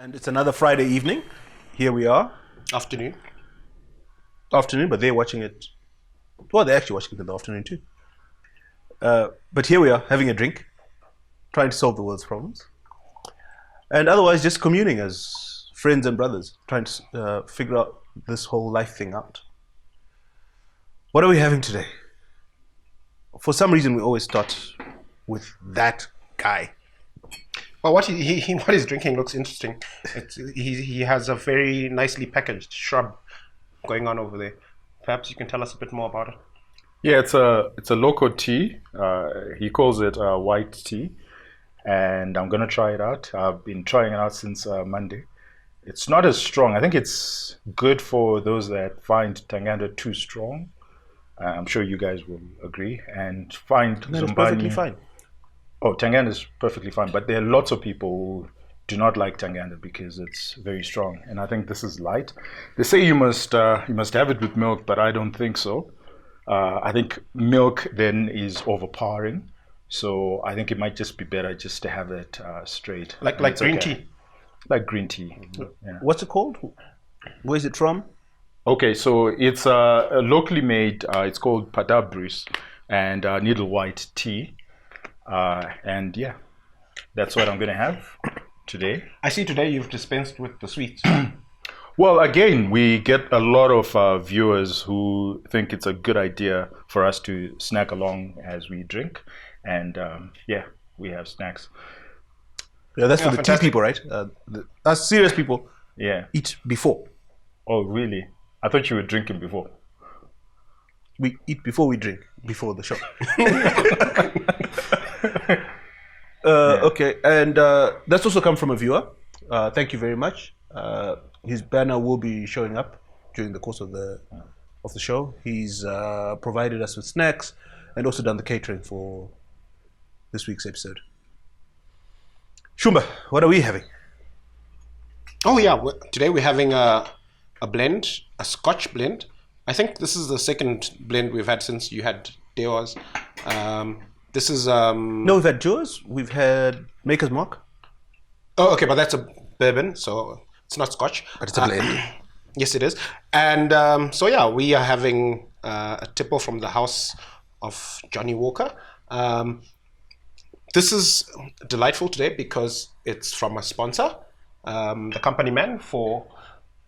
And it's another Friday evening. Here we are. Afternoon, But they're watching it. Well, they're actually watching it in the afternoon too. But here we are, having a drink, trying to solve the world's problems. And otherwise, just communing as friends and brothers, trying to figure out this whole life thing out. What are we having today? For some reason, we always start with that guy. Well, what he's drinking looks interesting. He has a very nicely packaged shrub going on over there. Perhaps you can tell us a bit more about it. Yeah, it's a local tea. He calls it white tea, and I'm gonna try it out. I've been trying it out since Monday. It's not as strong. I think it's good for those that find Tanganda too strong. I'm sure you guys will agree and find That's Zumbani perfectly fine. Oh, Tanganda is perfectly fine, but there are lots of people who do not like Tanganda because it's very strong, and I think this is light. They say you must have it with milk, but I don't think so. I think milk then is overpowering, so I think it might just be better just to have it straight. Like green tea. Like green tea. Yeah. What's it called? Where is it from? Okay, so it's a locally made. It's called Padabris and needle white tea. And yeah, that's what I'm gonna have today. I see today you've dispensed with the sweets. Well, again, we get a lot of viewers who think it's a good idea for us to snack along as we drink, and yeah, we have snacks. Yeah, that's for the tea fantastic. people, right? Us serious people Yeah. eat before. Oh, really? I thought you were drinking before. We eat before we drink, before the show. Okay, and that's also come from a viewer. Thank you very much. His banner will be showing up during the course of the show. He's provided us with snacks and also done the catering for this week's episode. Shumba, what are we having? Oh yeah, today we're having a blend, a Scotch blend. I think this is the second blend we've had since you had Dewas. This is No, we've had Jaws, we've had Maker's Mark, Oh, okay, but that's a bourbon, so it's not Scotch. but it's a blend. Yes, it is. And so yeah, we are having a tipple from the house of Johnny Walker. This is delightful today because it's from a sponsor, the company man for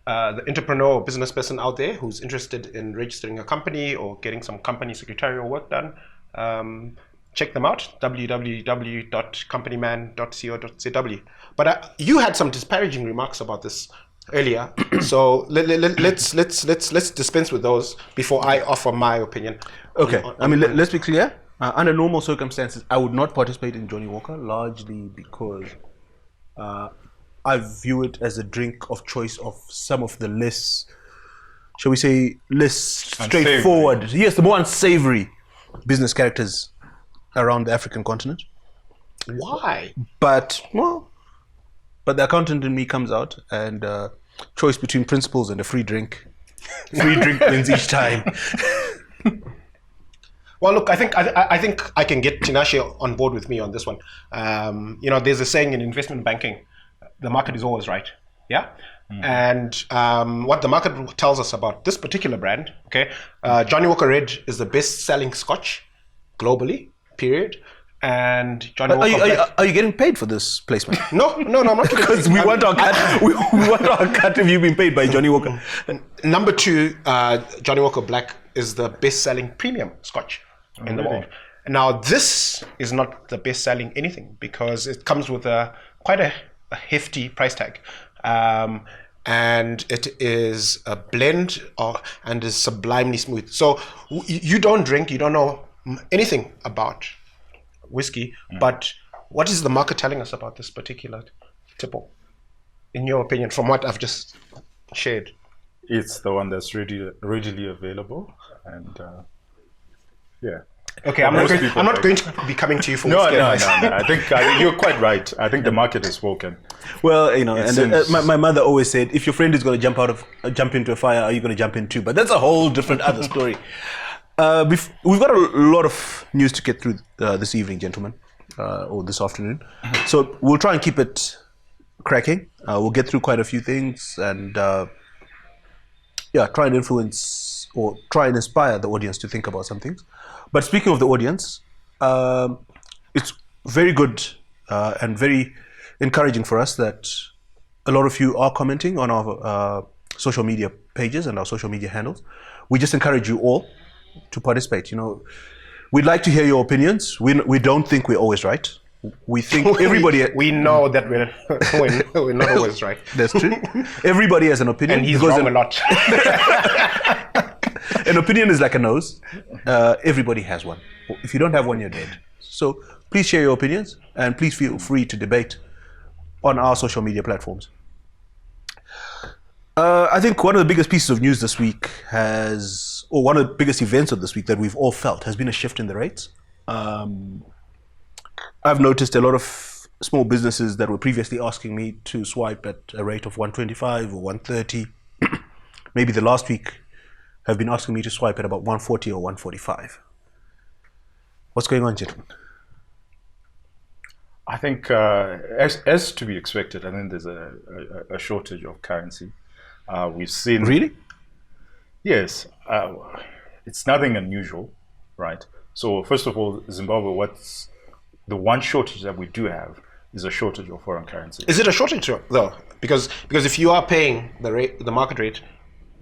the entrepreneur or business person out there who's interested in registering a company or getting some company secretarial work done. Check them out, www.companyman.co.zw. But you had some disparaging remarks about this earlier, so let's dispense with those before I offer my opinion. Okay, let's be clear. Under normal circumstances, I would not participate in Johnny Walker, largely because I view it as a drink of choice of some of the less, shall we say, less straightforward, yes, the more unsavory business characters around the African continent. Why? But the accountant in me comes out, and choice between principles and a free drink. Free drink wins each time. Well, look, I think I can get Tinashe on board with me on this one. There's a saying in investment banking, the market is always right. Yeah. And what the market tells us about this particular brand, okay, Johnny Walker Red is the best-selling Scotch globally. Period. And Johnny Walker. Are you getting paid for this placement? No, I'm not. Because we want our cut. We want our cut if you've been paid by Johnny Walker. Number 2, Johnny Walker Black is the best-selling premium Scotch in the world. Now, this is not the best-selling anything because it comes with quite a hefty price tag. And it is a blend and is sublimely smooth. So you don't drink, you don't know anything about whiskey, but what is the market telling us about this particular tipple, in your opinion, from what I've just shared? It's the one that's readily available, and yeah. Okay, I'm not going to be coming to you for whiskey advice. No. I think you're quite right. I think the market has spoken. Well, my mother always said, if your friend is going to jump into a fire, are you going to jump in too? But that's a whole different other story. We've got a lot of news to get through this evening, gentlemen, or this afternoon. So we'll try and keep it cracking. We'll get through quite a few things and try and influence or try and inspire the audience to think about some things. But speaking of the audience, it's very good and very encouraging for us that a lot of you are commenting on our social media pages and our social media handles. We just encourage you all to participate. We'd like to hear your opinions. We don't think we're always right. We think everybody. We know that we're not always right. That's true. Everybody has an opinion. And he's wrong a lot. An opinion is like a nose. Everybody has one. If you don't have one, you're dead. So please share your opinions and please feel free to debate on our social media platforms. I think one of the biggest pieces of news this week or one of the biggest events of this week that we've all felt has been a shift in the rates. I've noticed a lot of small businesses that were previously asking me to swipe at a rate of 125 or 130, maybe the last week have been asking me to swipe at about 140 or 145. What's going on, gentlemen? I think, as to be expected, I think there's a shortage of currency. We've seen... Really? Yes. It's nothing unusual, right? So first of all, Zimbabwe, the one shortage that we do have is a shortage of foreign currency. Is it a shortage though? Because if you are paying the market rate,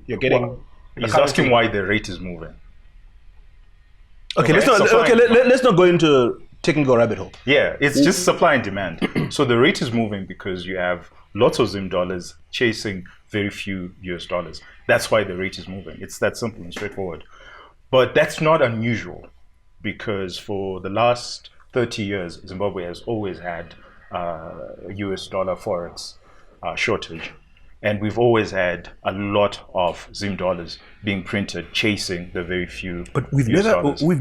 you're getting... Well, he's asking why the rate is moving. Okay, let's not go into technical rabbit hole. Yeah, it's just supply and demand. So the rate is moving because you have lots of Zim dollars chasing very few US dollars. That's why the rate is moving. It's that simple and straightforward. But that's not unusual because for the last 30 years, Zimbabwe has always had US dollar forex shortage. And we've always had a lot of Zim dollars being printed, chasing the very few. But we've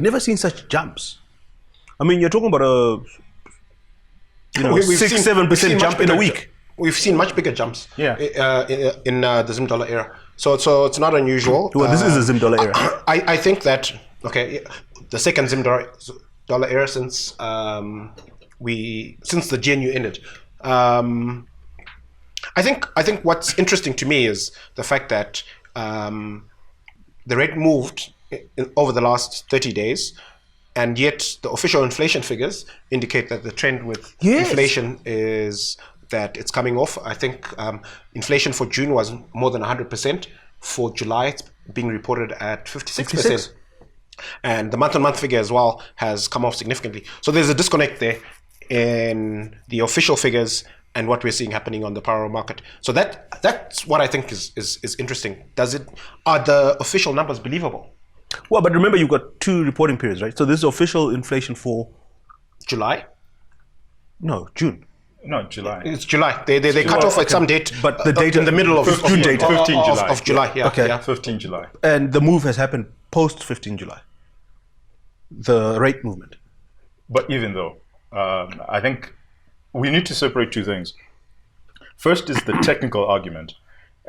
never seen such jumps. I mean, you're talking about a 6-7% jump in a week. We've seen much bigger jumps. Yeah. In the Zim dollar era. So it's not unusual. Well, this is a Zim dollar era. I think that the second Zim dollar era since the GNU ended. I think what's interesting to me is the fact that the rate moved over the last 30 days, and yet the official inflation figures indicate that the trend with inflation is that it's coming off. I think inflation for June was more than 100%. For July, it's being reported at 56%. And the month-on-month figure as well has come off significantly. So there's a disconnect there in the official figures and what we're seeing happening on the parallel market. So that's what I think is interesting. Are the official numbers believable? Well, but remember, you've got two reporting periods, right? So this is official inflation for July? No, June. No, July. It's July. They cut off at some date, but the date in the middle of 15 date. 15 July. Of July. Yeah. Okay. Yeah. 15 July. And the move has happened post 15 July. The rate movement. But even though, I think we need to separate two things. First is the technical argument.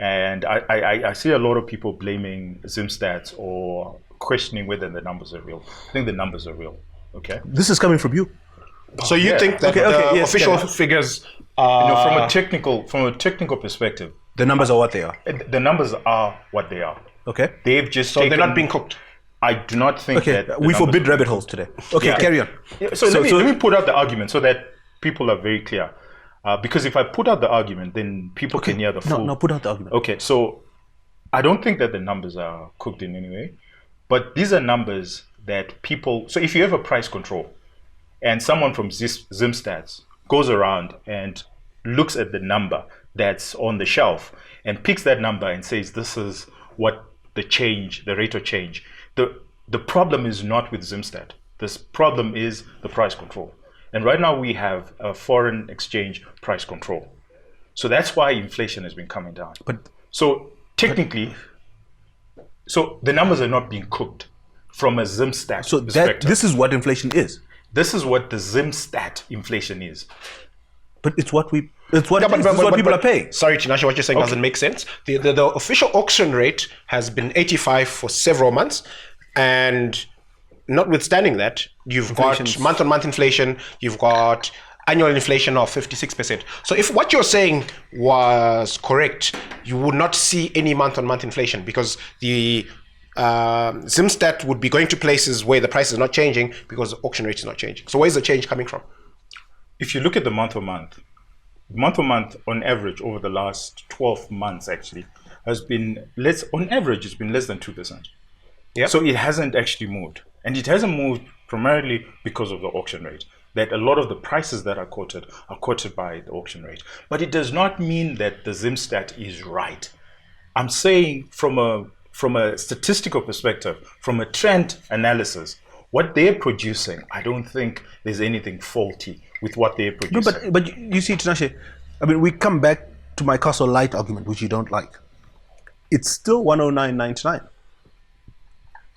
And I see a lot of people blaming ZimStats or questioning whether the numbers are real. I think the numbers are real. Okay. This is coming from you. So you think that official figures from a technical perspective, the numbers are what they are. The numbers are what they are. Okay. They've just so they're not being cooked. I do not think that we forbid rabbit holes today. Okay, carry on. Yeah, so let me put out the argument so that people are very clear. Because if I put out the argument, then people can hear the full. No, put out the argument. Okay, so I don't think that the numbers are cooked in any way, but these are numbers that people. So if you have a price control, and someone from ZimStats goes around and looks at the number that's on the shelf and picks that number and says, "This is what the rate of change." The problem is not with ZimStat. This problem is the price control. And right now we have a foreign exchange price control. So that's why inflation has been coming down. So technically, the numbers are not being cooked from a ZimStat perspective. This is what inflation is. This is what the ZimStat inflation is. But it's what people are paying. Sorry, Tinashe, what you're saying doesn't make sense. The official auction rate has been 85 for several months, and notwithstanding that, you've got month-on-month inflation, you've got annual inflation of 56%. So if what you're saying was correct, you would not see any month-on-month inflation because the Zimstat would be going to places where the price is not changing because the auction rate is not changing. So where's the change coming from? If you look at the month-on-month on average over the last 12 months actually has been on average it's been less than 2%. Yeah. So it hasn't actually moved. And it hasn't moved primarily because of the auction rate. That a lot of the prices that are quoted by the auction rate. But it does not mean that the Zimstat is right. I'm saying from a statistical perspective, from a trend analysis, what they're producing, I don't think there's anything faulty with what they're producing. No, but you see, Tinashe, I mean, we come back to my Castle Light argument, which you don't like. It's still 109.99.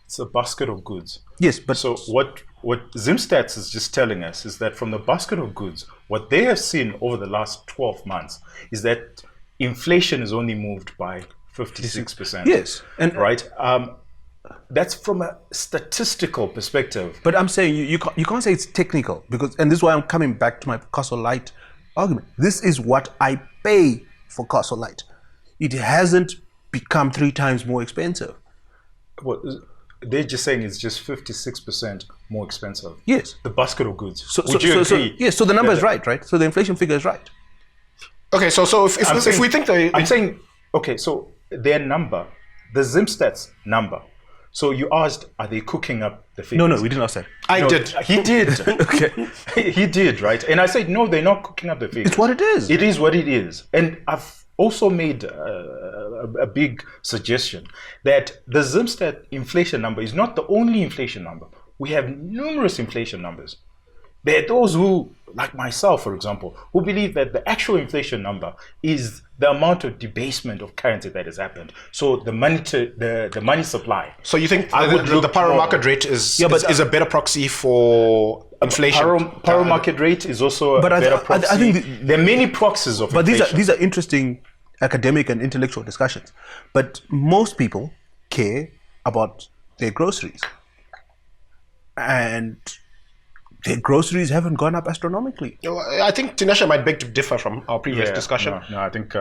It's a basket of goods. Yes, but so what Zimstats is just telling us is that from the basket of goods, what they have seen over the last 12 months is that inflation is only moved by 56%. Yes, and right. That's from a statistical perspective. But I'm saying you can't say it's technical because, and this is why I'm coming back to my Castle Light argument. This is what I pay for Castle Light. It hasn't become 3 times more expensive. Well, they're just saying it's just 56% more expensive. Yes. The basket of goods. So Would you agree? Yes, so the number is right? So the inflation figure is right. Okay, so if we think I'm saying, okay, so their number, the Zimstats number. So you asked, are they cooking up the figures? No, we didn't ask that. I did. He did. Okay. He did, right? And I said, no, they're not cooking up the figures. It's what it is. It is what it is. And I've also made a big suggestion that the Zimstat inflation number is not the only inflation number. We have numerous inflation numbers. There are those who, like myself, for example, who believe that the actual inflation number is the amount of debasement of currency that has happened. So the money supply. So you think the power market rate is a better proxy for inflation? Power market rate is also a better proxy. I think there are many proxies of inflation. But these are interesting academic and intellectual discussions. But most people care about their groceries. And their groceries haven't gone up astronomically. I think Tinashe might beg to differ from our previous discussion. No, I think,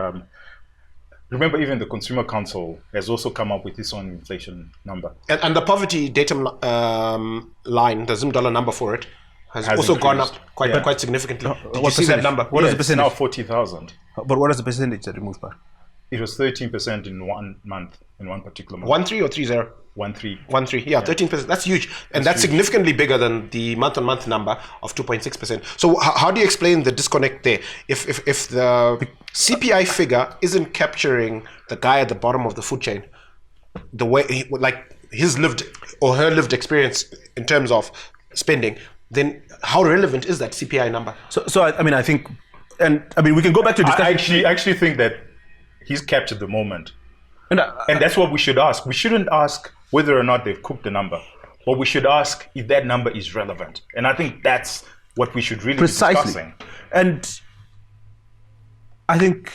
remember even the Consumer Council has also come up with its own inflation number. And the poverty datum line, the Zim dollar number for it, has also increased. Gone up quite significantly. Did you see that number? What is the percentage? It's now 40,000. But what is the percentage that it moves by? It was 13% in 1 month, in one particular month. 1.3 or 3.0? 1.3. 1.3, yeah, 13%. That's huge. And that's significantly bigger than the month-on-month number of 2.6%. So how do you explain the disconnect there? If the CPI figure isn't capturing the guy at the bottom of the food chain, the way, like his lived or her lived experience in terms of spending, then how relevant is that CPI number? So I mean, I think, and I mean, we can go back to discussion. I actually think that he's captured the moment. And that's what we should ask. We shouldn't ask whether or not they've cooked the number, but we should ask if that number is relevant. And I think that's what we should really be discussing. And I think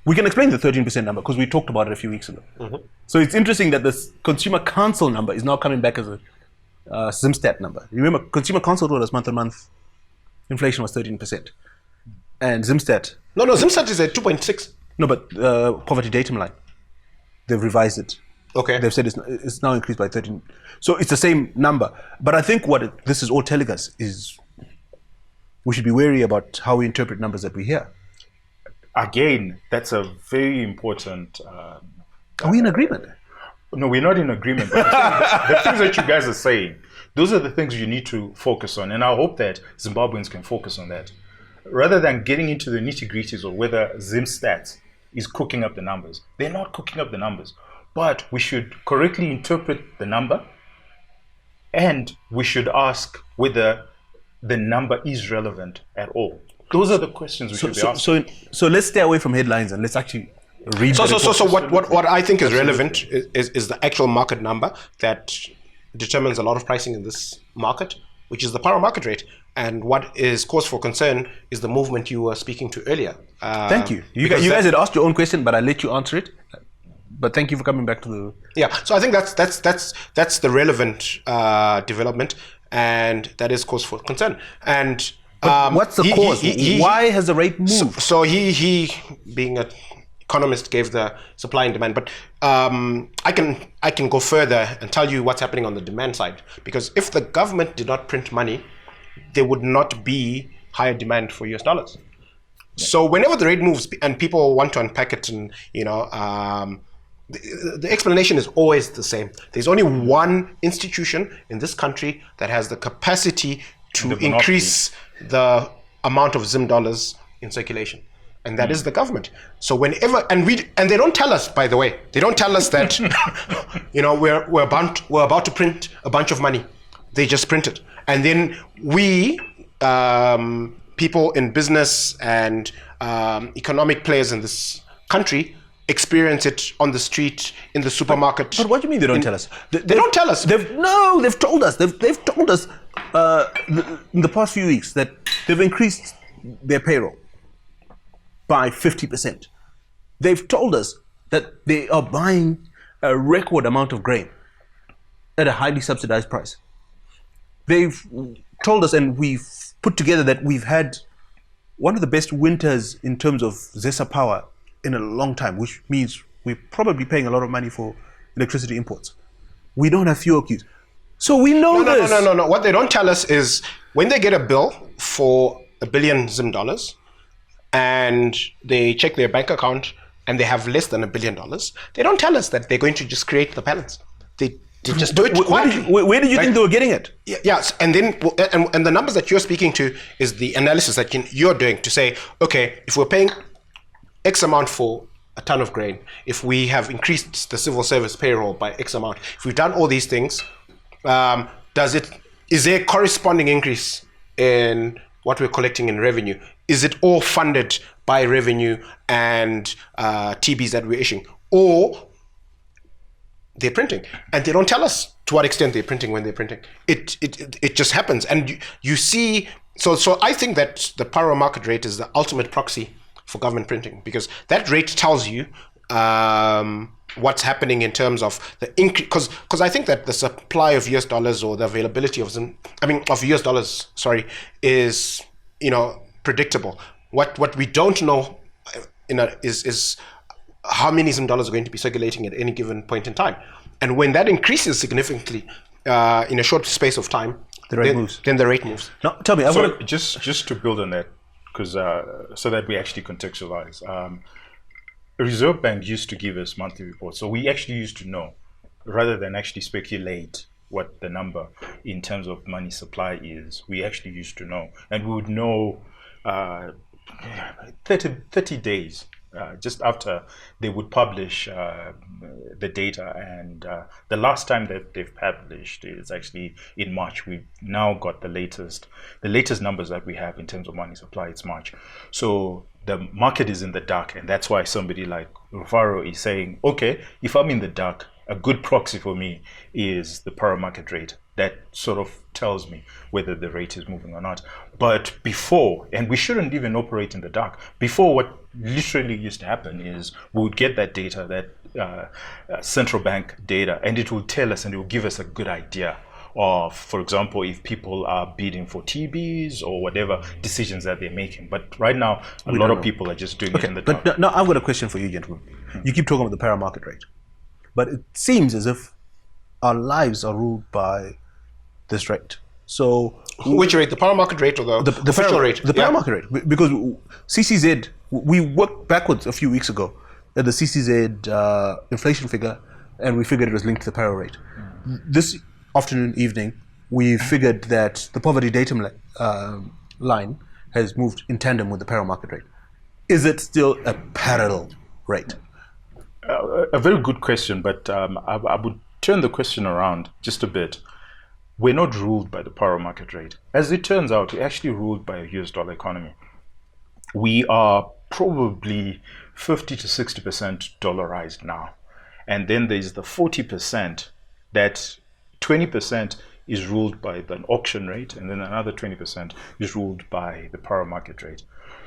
we can explain the 13% number because we talked about it a few weeks ago. Mm-hmm. So it's interesting that this Consumer Council number is now coming back as a Zimstat number. You remember, Consumer Council told us month-on-month inflation was 13%. And Zimstat... No, Zimstat is at 2.6. No, but poverty datum line, they've revised it. Okay. They've said it's now increased by 13. So it's the same number. But I think what this is all telling us is we should be wary about how we interpret numbers that we hear. Again, that's a very important... Are we in agreement? No, we're not in agreement. But the things that you guys are saying, those are the things you need to focus on. And I hope that Zimbabweans can focus on that. Rather than getting into the nitty-gritties of whether Zimstats is cooking up the numbers. They're not cooking up the numbers. But we should correctly interpret the number, and we should ask whether the number is relevant at all. Those are the questions we should be asking. So let's stay away from headlines and let's actually read the report. So what I think is relevant is the actual market number that determines a lot of pricing in this market, which is the power market rate. And what is cause for concern is the movement you were speaking to earlier. Thank you. You guys had asked your own question, but I let you answer it. But thank you for coming back to the... Yeah, so I think that's the relevant development, and that is cause for concern. And What's the cause? Why has the rate moved? So he being an economist gave the supply and demand, but I can go further and tell you what's happening on the demand side, because if the government did not print money, there would not be higher demand for US dollars. So whenever the rate moves and people want to unpack it, and the explanation is always the same. There's only one institution in this country that has the capacity to increase the amount of Zim dollars in circulation, and that is the government. So whenever and they don't tell us, by the way, they don't tell us that we're about to print a bunch of money. They just print it, and then we people in business and economic players in this country experience it on the street, in the supermarket. But what do you mean they don't tell us? They don't tell us. They've told us. They've told us in the past few weeks that they've increased their payroll by 50%. They've told us that they are buying a record amount of grain at a highly subsidized price. They've told us, and we've put together, that we've had one of the best winters in terms of ZESA power in a long time, which means we're probably paying a lot of money for electricity imports. We don't have fuel queues. So we know this. No. What they don't tell us is when they get a bill for $1 billion Zim dollars and they check their bank account and they have less than $1 billion, they don't tell us that they're going to just create the balance. They just do it quietly. Where did you think they were getting it? Yes, and then and the numbers that you're speaking to is the analysis that you're doing to say, okay, if we're paying X amount for a ton of grain, if we have increased the civil service payroll by X amount, if we've done all these things, is there a corresponding increase in what we're collecting in revenue? Is it all funded by revenue and TBs that we're issuing, or they're printing? And they don't tell us to what extent they're printing when they're printing. It just happens, and you see. So I think that the power market rate is the ultimate proxy for government printing, because that rate tells you what's happening in terms of the increase. Because I think that the supply of US dollars, or the availability of US dollars, is predictable. What we don't know is how many Zim dollars are going to be circulating at any given point in time. And when that increases significantly in a short space of time, then the rate moves. Now, tell me, just to build on that, because so that we actually contextualize. The Reserve Bank used to give us monthly reports, so we actually used to know, rather than actually speculate what the number in terms of money supply is. We actually used to know, and we would know 30 days just after they would publish the data. And the last time that they've published is actually in March. We've now got the latest numbers that we have in terms of money supply. It's March. So the market is in the dark, and that's why somebody like Rufaro is saying, okay, if I'm in the dark, a good proxy for me is the power market rate. That sort of tells me whether the rate is moving or not. But before, and we shouldn't even operate in the dark, before, what literally used to happen is we would get that data, that central bank data, and it will tell us, and it will give us a good idea of, for example, if people are bidding for TBs or whatever decisions that they're making. But right now, a lot of people are just doing it in the dark. But now I've got a question for you, gentlemen. You keep talking about the power market rate, but it seems as if our lives are ruled by this rate. So which rate? The power market rate or the official rate? The power market rate. Because CCZ, we worked backwards a few weeks ago at the CCZ inflation figure, and we figured it was linked to the power rate. This evening, we figured that the poverty datum line has moved in tandem with the power market rate. Is it still a parallel rate? A very good question, but I would turn the question around just a bit. We're not ruled by the power market rate. As it turns out, we're actually ruled by a US dollar economy. We are probably 50 to 60% dollarized now. And then there's the 40%, that 20% is ruled by an auction rate, and then another 20% is ruled by the power market rate.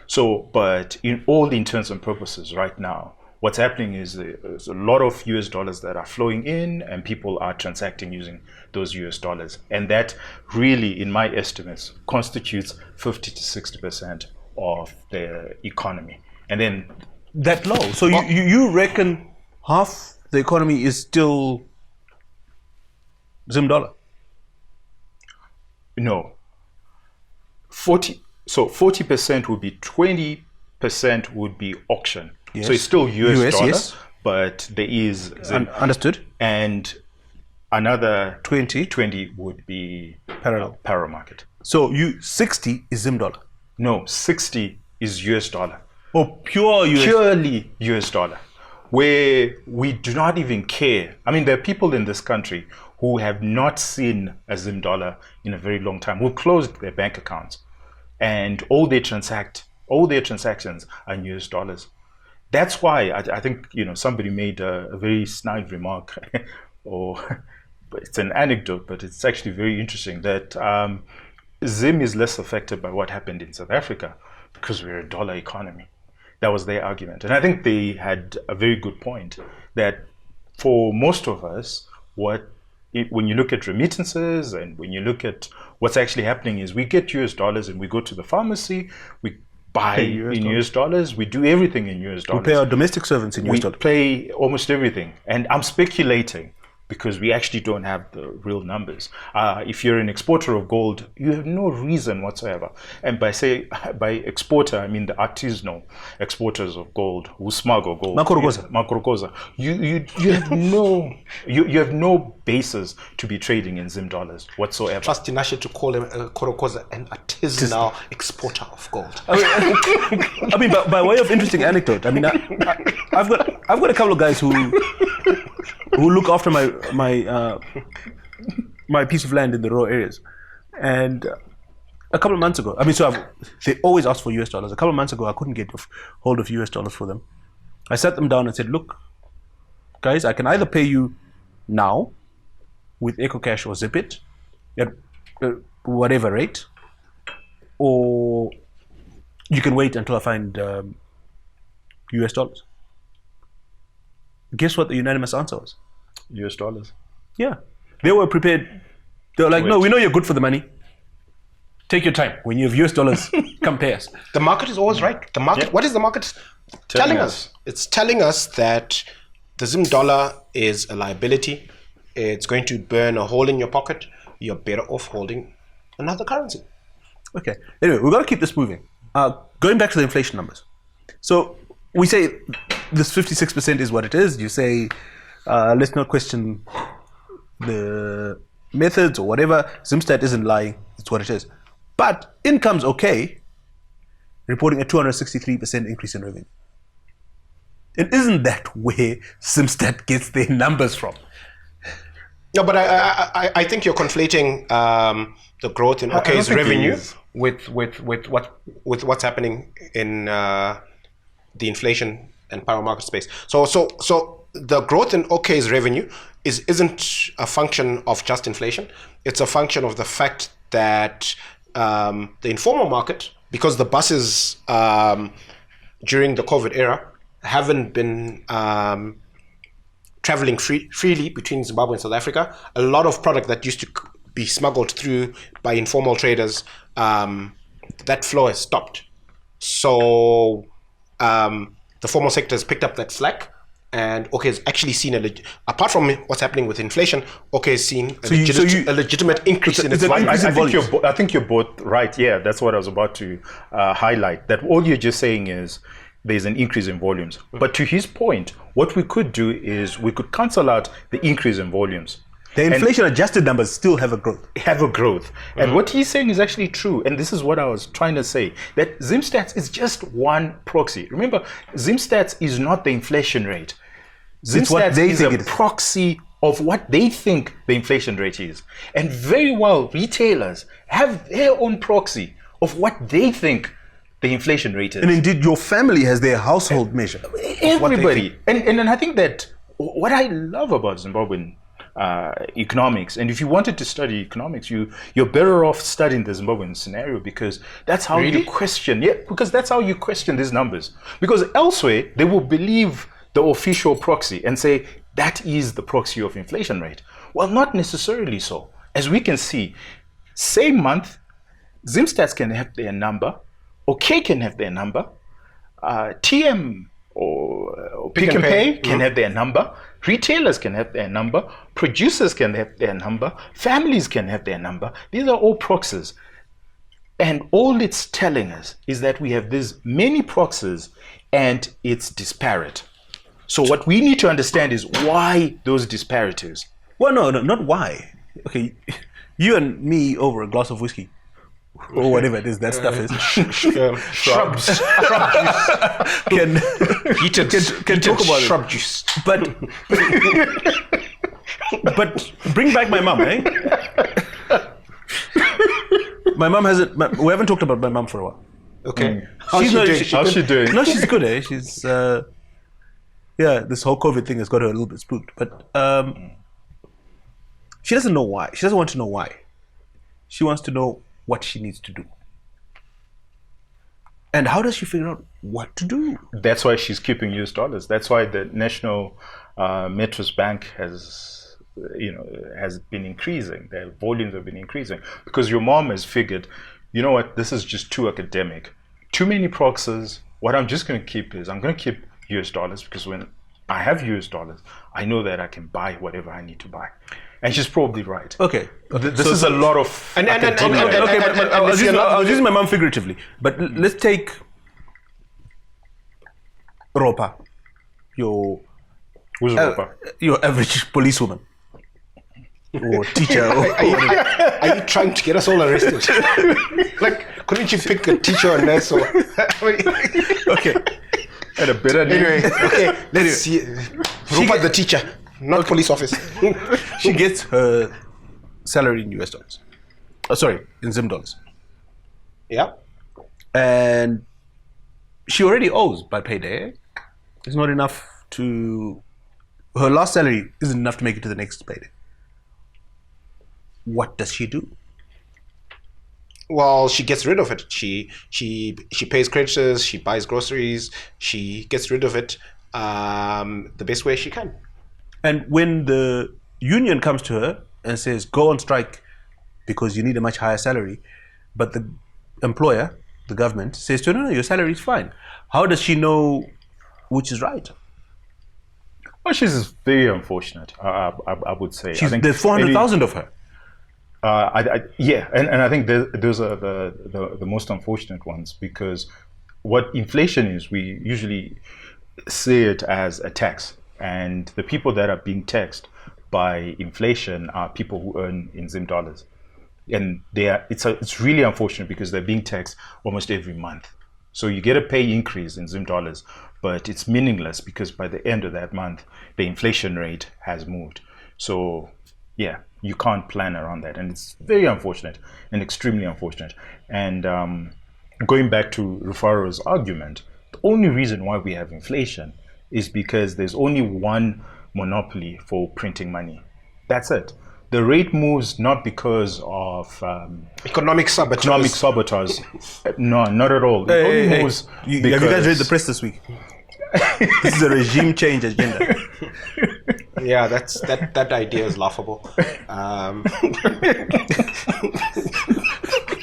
So, but in all intents and purposes right now, what's happening is there's a lot of US dollars that are flowing in, and people are transacting using those US dollars. And that really, in my estimates, constitutes 50 to 60% of the economy. And then That low. So you reckon half the economy is still Zim dollar? no, 40% would be 20% would be auction. Yes. So it's still US dollar, yes. but there is Zim. Understood. And another 20. 20 would be Parallel. parallel market. So 60 is Zim dollar. No, 60 is US dollar. Oh, pure US. Purely US dollar, where we do not even care. I mean, there are people in this country who have not seen a Zim dollar in a very long time, who closed their bank accounts, and all their transactions are in US dollars. That's why I think somebody made a very snide remark, or it's an anecdote, but it's actually very interesting that Zim is less affected by what happened in South Africa because we're a dollar economy. That was their argument. And I think they had a very good point that for most of us, when you look at remittances and when you look at what's actually happening is we get US dollars and we go to the pharmacy, we buy in US dollars, we do everything in US dollars. We pay our domestic servants in US We dollars. pay almost everything. And I'm speculating because we actually don't have the real numbers. If you're an exporter of gold, you have no reason whatsoever. And by exporter, I mean the artisanal exporters of gold who smuggle gold. Makorokoza. You have no basis to be trading in Zim dollars whatsoever. Trust Tinashe to call him Korokoza an artisanal exporter of gold. I mean, by way of interesting anecdote, I mean, I've got a couple of guys who look after my piece of land in the rural areas, and a couple of months ago, I mean, they always ask for US dollars. A couple of months ago, I couldn't get hold of US dollars for them. I sat them down and said, "Look, guys, I can either pay you now with EcoCash or Zipit at whatever rate, or you can wait until I find US dollars." Guess what the unanimous answer was? US dollars. Yeah. They were prepared. They were like, "No, we know you're good for the money. Take your time. When you have US dollars, come pay us." The market is always right. The market. What is the market telling us? It's telling us that the Zim dollar is a liability. It's going to burn a hole in your pocket. You're better off holding another currency. Okay. Anyway, we've got to keep this moving. Going back to the inflation numbers. So we say this 56% is what it is. You say, let's not question the methods or whatever. Zimstat isn't lying. It's what it is. But income's okay, reporting a 263% increase in revenue. And isn't that where Zimstat gets their numbers from? No, but I think you're conflating the growth in OK's revenue with what's happening in the inflation and power market space. So the growth in OK's revenue isn't a function of just inflation. It's a function of the fact that the informal market, because the buses during the COVID era haven't been traveling freely between Zimbabwe and South Africa, a lot of product that used to be smuggled through by informal traders, that flow has stopped. So the formal sector has picked up that slack, and OK has actually seen apart from what's happening with inflation, OK has seen a legitimate increase in its volume. I think you're both right. Yeah, that's what I was about to highlight. That all you're just saying is there's an increase in volumes. But to his point, what we could do is we could cancel out the increase in volumes. The inflation-adjusted numbers still have a growth. And what he's saying is actually true. And this is what I was trying to say, that Zimstats is just one proxy. Remember, Zimstats is not the inflation rate. Zimstats is a proxy of what they think the inflation rate is. And very well, retailers have their own proxy of what they think the inflation rate is. And indeed, your family has their household measure. Everybody. And I think that what I love about Zimbabwean economics, and if you wanted to study economics, you're better off studying the Zimbabwean scenario, because that's how you question. Yeah, because that's how you question these numbers. Because elsewhere they will believe the official proxy and say that is the proxy of inflation rate. Well, not necessarily so. As we can see, same month, Zimstats can have their number, OK can have their number, TM or Pick and Pay can have their number, retailers can have their number, producers can have their number, families can have their number. These are all proxies. And all it's telling us is that we have these many proxies and it's disparate. So what we need to understand is why those disparities. Well, no, not why. Okay, you and me over a glass of whiskey, or whatever it is that stuff is. Shrubs. Can talk about shrub it. juice. But bring back my mum, eh? My mum hasn't. We haven't talked about my mum for a while. Okay. How's she doing? No, she's good, eh? She's this whole COVID thing has got her a little bit spooked, but she doesn't know why. She doesn't want to know why. She wants to know what she needs to do. And how does she figure out what to do? That's why she's keeping US dollars. That's why the National Metros Bank has been increasing. Their volumes have been increasing because your mom has figured, you know what, this is just too academic. Too many proxies. What I'm just going to keep is I'm going to keep US dollars because when I have US dollars, I know that I can buy whatever I need to buy. And she's probably right. Okay. This is a lot of. I was using my mom figuratively, but let's take Ropa, Who's Ropa? your average policewoman or teacher. Are you trying to get us all arrested? Like, couldn't you pick a teacher or nurse or? Okay. At a better name. Anyway, okay. Let's see. Rupa the teacher, not police officer. She gets her salary in US dollars. In Zim dollars. Yeah. And she already owes by payday. It's not enough to. Her last salary isn't enough to make it to the next payday. What does she do? Well, she gets rid of it. She pays creditors. She buys groceries. She gets rid of it the best way she can. And when the union comes to her and says, go on strike because you need a much higher salary, but the employer, the government, says to her, no, your salary is fine. How does she know which is right? Well, she's very unfortunate, I would say. There's 400,000 of her. And I think those are the most unfortunate ones because what inflation is, we usually see it as a tax, and the people that are being taxed by inflation are people who earn in Zim dollars, and it's really unfortunate because they're being taxed almost every month. So you get a pay increase in Zim dollars, but it's meaningless because by the end of that month, the inflation rate has moved. So yeah, you can't plan around that, and it's very unfortunate and extremely unfortunate. And going back to Rufaro's argument, the only reason why we have inflation is because there's only one monopoly for printing money. That's it. The rate moves not because of economic sabotage. No, not at all. It only moves Have you guys read the press this week? This is a regime change agenda. Yeah, that idea is laughable.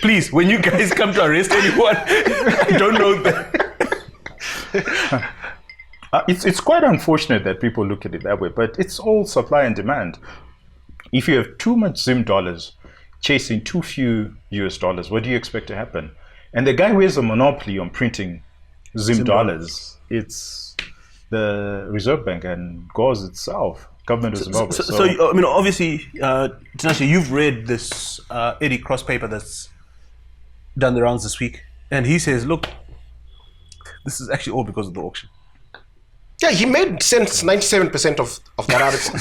Please, when you guys come to arrest anyone, I don't know that. It's quite unfortunate that people look at it that way, but it's all supply and demand. If you have too much Zim dollars chasing too few US dollars, what do you expect to happen? And the guy who has a monopoly on printing Zim dollars, it's the Reserve Bank and GOZ itself, government of Zimbabwe. So I mean, obviously, Tinashe, you've read this Eddie Cross paper that's done the rounds this week, and he says, look, this is actually all because of the auction. Yeah, he made sense 97% of that article.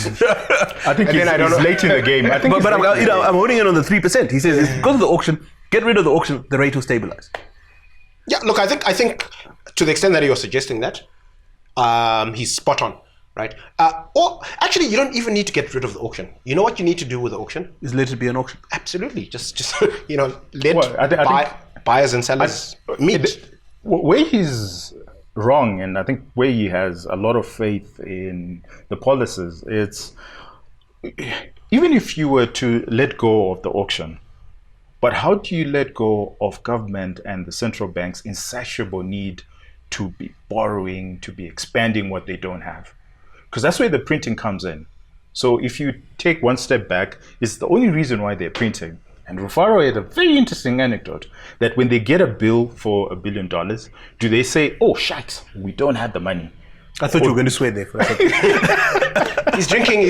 I think he's late in the game. I think but I'm holding it on the 3%. He says it's because of the auction. Get rid of the auction, the rate will stabilize. Yeah, look, I think to the extent that you're suggesting that, he's spot on, right? Or actually, you don't even need to get rid of the auction. You know what you need to do with the auction? Is let it be an auction. Absolutely, just let buyers and sellers meet. Where he's wrong, and I think where he has a lot of faith in the policies, it's even if you were to let go of the auction, but how do you let go of government and the central bank's insatiable need to be borrowing, to be expanding what they don't have? Because that's where the printing comes in. So if you take one step back, it's the only reason why they're printing. And Rufaro had a very interesting anecdote that when they get a bill for $1 billion, do they say, oh, shite, we don't have the money? I thought you were going to swear there for a second. He's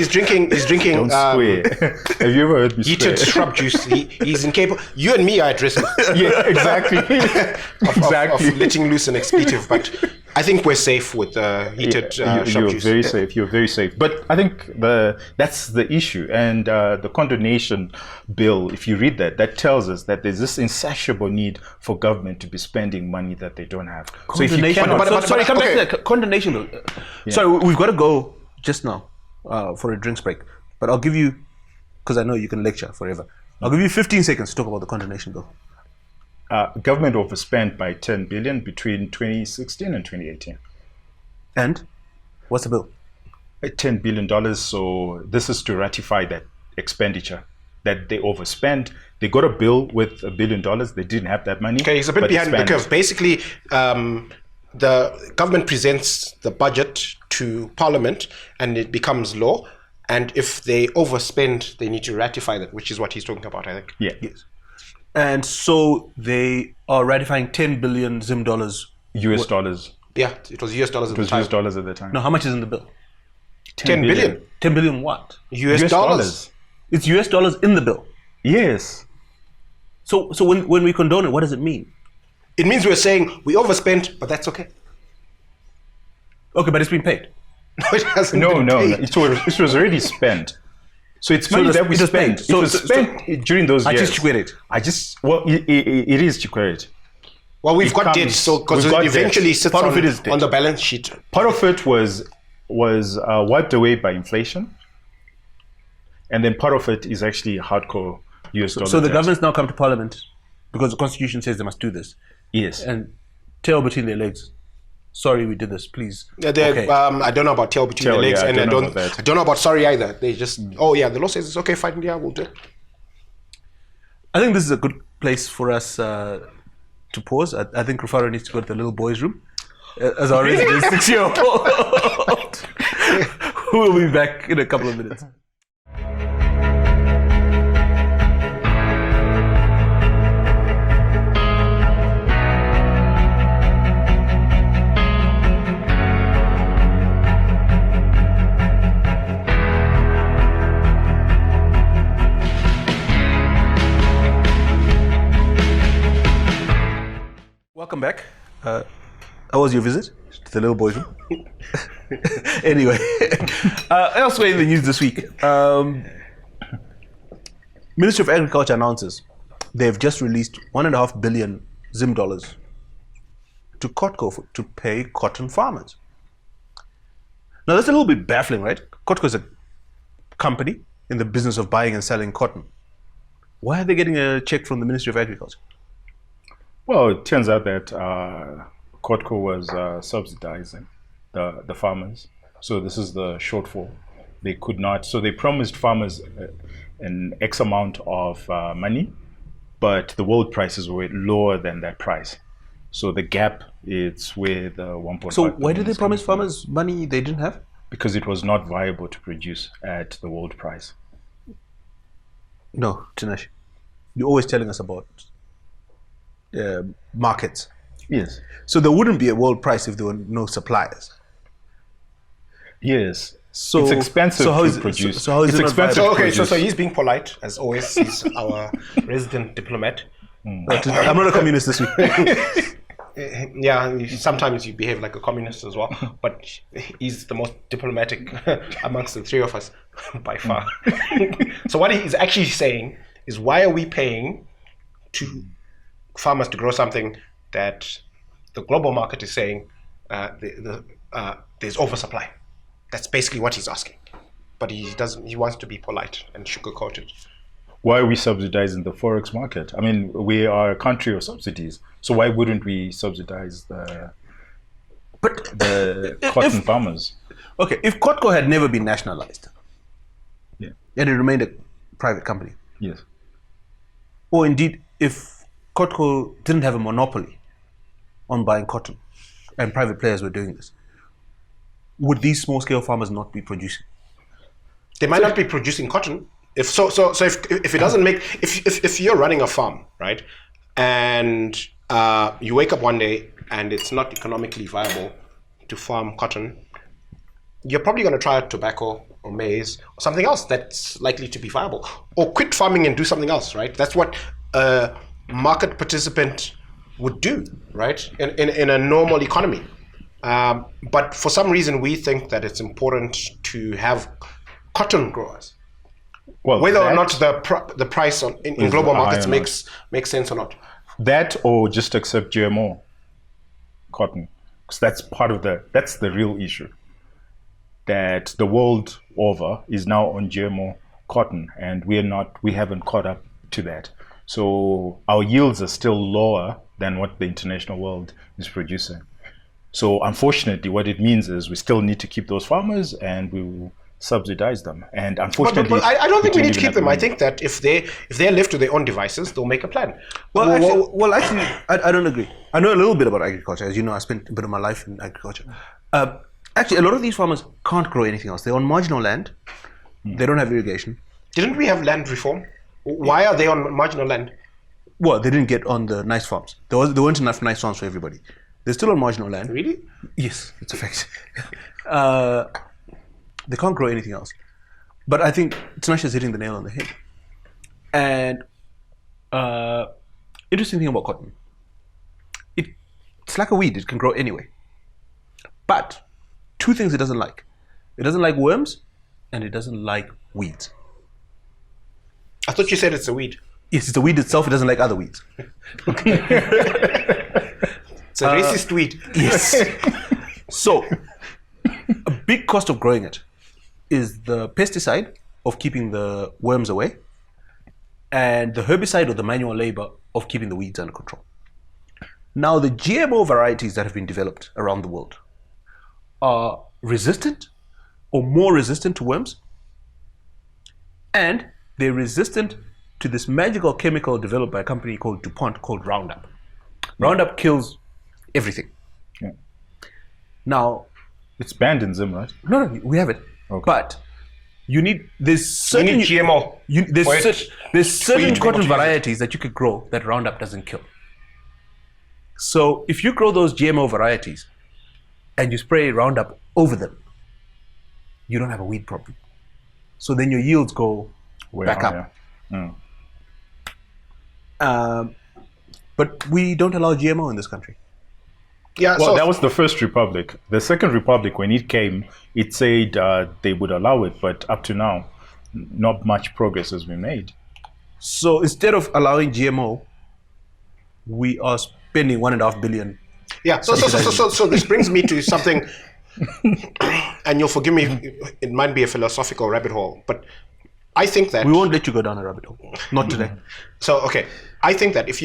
drinking. Don't swear. Have you ever heard me swear? Heated shrub juice. He's incapable. You and me are at risk Yeah, exactly. of letting loose an expletive, but I think we're safe with heated shrub You're juice. very safe. You're very safe. But I think that's the issue. And the condonation bill, if you read that, that tells us that there's this insatiable need for government to be spending money that they don't have. So if you Condonation. cannot, Sorry, come okay. back to that condonation bill. Sorry, we've got to go just now for a drinks break. But I'll give you, because I know you can lecture forever, I'll give you 15 seconds to talk about the condonation bill. government overspent by 10 billion between 2016 and 2018. And what's the bill? $10 billion. So this is to ratify that expenditure that they overspent. They got a bill with $1 billion. They didn't have that money. Okay, he's a bit but behind the spent it. curve. Basically, the government presents the budget to Parliament and it becomes law. And if they overspend, they need to ratify that, which is what he's talking about, I think. Yeah. Yes. And so they are ratifying 10 billion Zim dollars. US dollars. Yeah, it was US dollars at It the was time. US dollars at the time. Now, how much is in the bill? 10 billion. 10 billion what? US dollars. It's US dollars in the bill. Yes. So when we condone it, what does it mean? It means we're saying we overspent, but that's okay. Okay, but it's been paid. No, it hasn't No, been no. paid. It was already spent. So it's money that we it was spent. paid. It was spent during those I years. just quit it. It is Chikweret. Well, we've It got debt, comes- so because we've it got eventually debt. sits Part of it is debt. on the balance sheet. Part of it was wiped away by inflation, and then part of it is actually hardcore US dollar. So the debt. government's now come to Parliament because the Constitution says they must do this. Yes. And tail between their legs. Sorry, we did this. Please. Okay. I don't know about tail between Tail, the legs, yeah, I and don't know about that. I don't know about sorry either. They just, oh yeah, the law says it's okay, fine, yeah, we'll do it. I think this is a good place for us to pause. I think Rufaro needs to go to the little boys' room as our resident 6-year-old. We'll be back in a couple of minutes. Welcome back. How was your visit to the little boys' room? Anyway, elsewhere in the news this week, Ministry of Agriculture announces they've just released 1.5 billion Zim dollars to Cotco to pay cotton farmers. Now that's a little bit baffling, right? Cotco is a company in the business of buying and selling cotton. Why are they getting a check from the Ministry of Agriculture? Well, it turns out that Cotco was subsidizing the farmers. So this is the shortfall. They could not. So they promised farmers an X amount of money, but the world prices were lower than that price. So the gap is where the 1.5. So why did billion they is promise coming from. farmers money they didn't have? Because it was not viable to produce at the world price. No, Tinesh. You're always telling us about markets. Yes. So there wouldn't be a world price if there were no suppliers. Yes. So it's expensive so how to is it- produce. so how is it's it not expensive viable? to Okay, so produce. he's being polite, as always. He's our resident diplomat. I'm not a communist this week. Yeah, sometimes you behave like a communist as well, but he's the most diplomatic amongst the three of us by far. So what he's actually saying is, why are we paying to farmers to grow something that the global market is saying there's oversupply? That's basically what he's asking. But he doesn't. He wants to be polite and sugarcoat it. Why are we subsidizing the forex market? I mean, we are a country of subsidies, so why wouldn't we subsidize the But the cotton farmers. okay, if Cotco had never been nationalized, Yeah. and it remained a private company, Yes. or indeed if Cotco didn't have a monopoly on buying cotton, and private players were doing this, would these small-scale farmers not be producing? They might not be producing cotton. If it doesn't make, if you're running a farm, right, and you wake up one day and it's not economically viable to farm cotton, you're probably going to try tobacco or maize or something else that's likely to be viable, or quit farming and do something else, right? That's what a market participant would do, right, in a normal economy. But for some reason, we think that it's important to have cotton growers, Well, whether or that- not the price in is global high markets or not. makes sense or not. That or just accept GMO cotton, because that's the real issue. That the world over is now on GMO cotton, and we haven't caught up to that. So our yields are still lower than what the international world is producing. So unfortunately, what it means is we still need to keep those farmers, and we will subsidize them. And unfortunately, But I don't think we need to don't keep them. even I have think that if they're left to their own devices, they'll make a plan. Well, actually, I don't agree. I know a little bit about agriculture. As you know, I spent a bit of my life in agriculture. Actually, a lot of these farmers can't grow anything else. They're on marginal land. They don't have irrigation. Didn't we have land reform? Why are they on marginal land? Well, they didn't get on the nice farms. There weren't enough nice farms for everybody. They're still on marginal land. Really? Yes, it's a fact. They can't grow anything else. But I think Tinashe is hitting the nail on the head. And interesting thing about cotton, it's like a weed. It can grow anyway. But two things it doesn't like. It doesn't like worms, and it doesn't like weeds. I thought you said it's a weed. Yes, it's a weed itself. It doesn't like other weeds. It's a racist weed. Yes. So, a big cost of growing it is the pesticide of keeping the worms away, and the herbicide or the manual labor of keeping the weeds under control. Now, the GMO varieties that have been developed around the world are resistant or more resistant to worms, and they're resistant to this magical chemical developed by a company called DuPont called Roundup. Roundup kills everything. Yeah. Now, It's banned in Zim, right? no, we have it. Okay. But there's You certain need GMO. there's for it. there's for you certain to be able cotton to use it. varieties that you could grow that Roundup doesn't kill. So if you grow those GMO varieties and you spray Roundup over them, you don't have a weed problem. So then your yields go Way back up. higher. Mm. But we don't allow GMO in this country. Yeah, Well, so that was the first republic. The second republic, when it came, it said they would allow it, but up to now, not much progress has been made. So instead of allowing GMO, we are spending $1.5 billion. yeah. So this brings me to something, and you'll forgive me. It might be a philosophical rabbit hole, but I think that We won't let you go down a rabbit hole. Not today. So okay, I think that if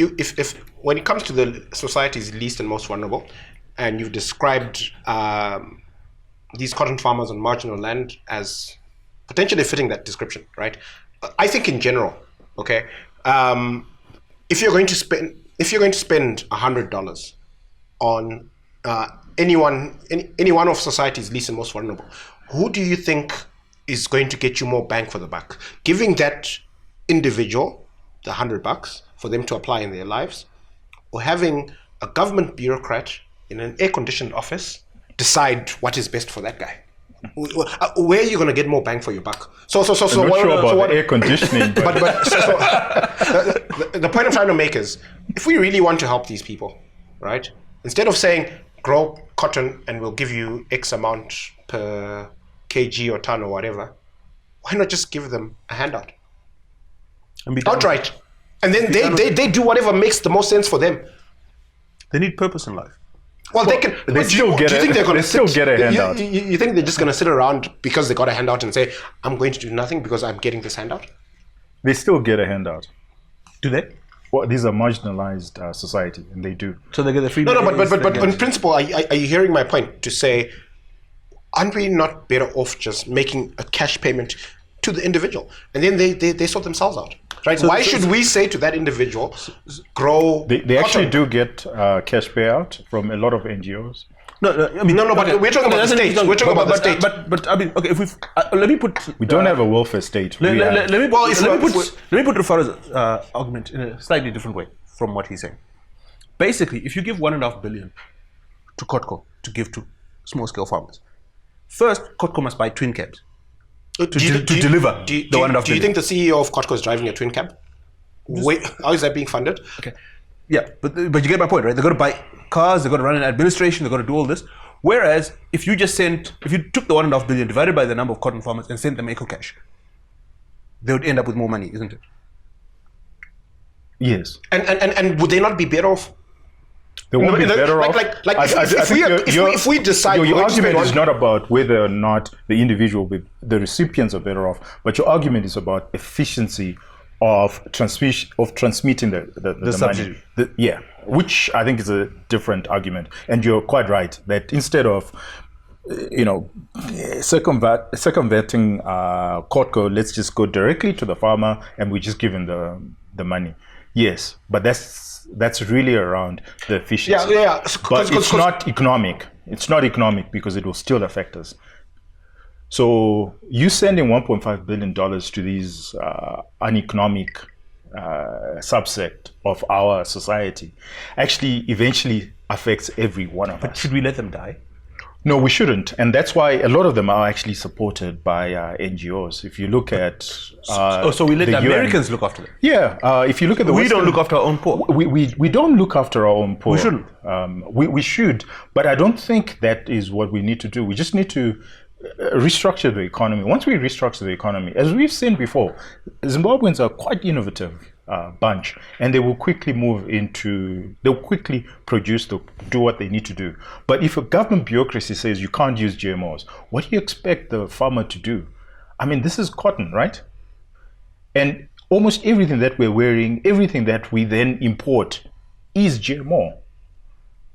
when it comes to the society's least and most vulnerable, and you've described these cotton farmers on marginal land as potentially fitting that description, right? I think in general, okay, if you're going to spend $100 on any one of society's least and most vulnerable, who do you think is going to get you more bang for the buck? Giving that individual the $100 for them to apply in their lives, or having a government bureaucrat in an air-conditioned office decide what is best for that guy? Where are you going to get more bang for your buck? So I'm not sure about the air conditioning, but the point I'm trying to make is, if we really want to help these people, right? Instead of saying grow cotton and we'll give you X amount per kg or ton or whatever, why not just give them a handout And be done. outright, and then they do whatever makes the most sense for them. They need purpose in life. Well, they can. they still get do you think they're going to still get a handout. You think they're just going to sit around because they got a handout and say, "I'm going to do nothing because I'm getting this handout"? They still get a handout. Do they? well, these are marginalized society, and they do. So they get the free. No, maize, but they get- in principle, are you hearing my point to say, aren't we not better off just making a cash payment to the individual, and then they sort themselves out, right? Why should we say to that individual, grow? They actually cotton? do get cash payout from a lot of NGOs. No, I mean, No, but we're talking about the state. We're talking about the state. But I mean, okay. If we let me put. We don't have a welfare state. Let, We let, have- let me, Well, if let, me we're- put, let me put Rufaro's argument in a slightly different way from what he's saying. Basically, if you give 1.5 billion to Kotko to give to small-scale farmers, first Kotko must buy twin cabs to deliver the 1.5 billion. Do you think the CEO of Kotko is driving a twin cab? Wait, how is that being funded? Okay. Yeah, but you get my point, right? They've got to buy cars, they've got to run an administration, they've got to do all this. Whereas if you took the 1.5 billion divided by the number of cotton farmers and sent them Eco Cash, they would end up with more money, isn't it? yes. And would they not be better off? They won't be Like- better off. like if we decide your we're going to argument spend is not about whether or not the individual, the recipients are better off, but your argument is about efficiency of transmitting the money. subsidy. Yeah, which I think is a different argument. And you're quite right that instead of circumventing Kotko, let's just go directly to the farmer and we just give him the money. Yes, but that's really around the efficiency. Yeah. But it's not economic. It's not economic because it will still affect us. So you sending $1.5 billion to these uneconomic subset of our society actually eventually affects every one of us. Should we let them die? No, we shouldn't. And that's why a lot of them are actually supported by NGOs. If you look at... so we let the UN. Americans look after them? Yeah. If you look at the We don't Western- look after our own poor. we don't look after our own poor. We shouldn't. We should, but I don't think that is what we need to do. We just need to restructure the economy. Once we restructure the economy, as we've seen before, Zimbabweans are quite innovative bunch, and they will quickly they'll quickly produce to do what they need to do. But if a government bureaucracy says you can't use GMOs, what do you expect the farmer to do? I mean, this is cotton, right? And almost everything that we're wearing, everything that we then import is GMO,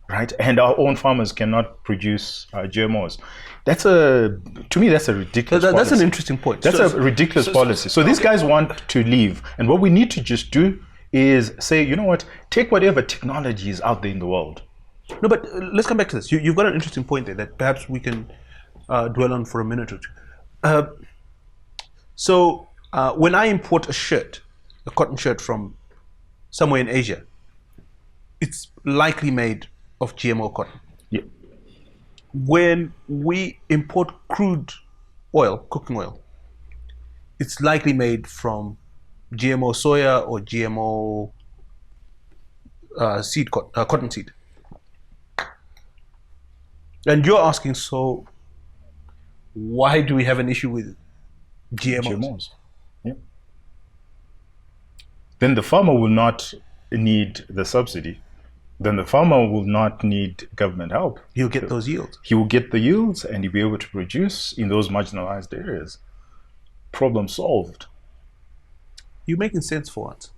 right? And our own farmers cannot produce GMOs. To me, that's a ridiculous policy. That's an interesting point. That's a ridiculous policy. So these guys want to leave. And what we need to just do is say, you know what, take whatever technology is out there in the world. No, but let's come back to this. You've got an interesting point there that perhaps we can dwell on for a minute or two. So when I import a cotton shirt from somewhere in Asia, it's likely made of GMO cotton. Yeah. When we import crude oil, cooking oil, it's likely made from GMO soya or GMO cotton seed. And you're asking, so why do we have an issue with GMOs? Yeah. Then the farmer will not need the subsidy. Then the farmer will not need government help. He'll get those yields. He will get the yields and he'll be able to produce in those marginalized areas. Problem solved. You're making sense for once.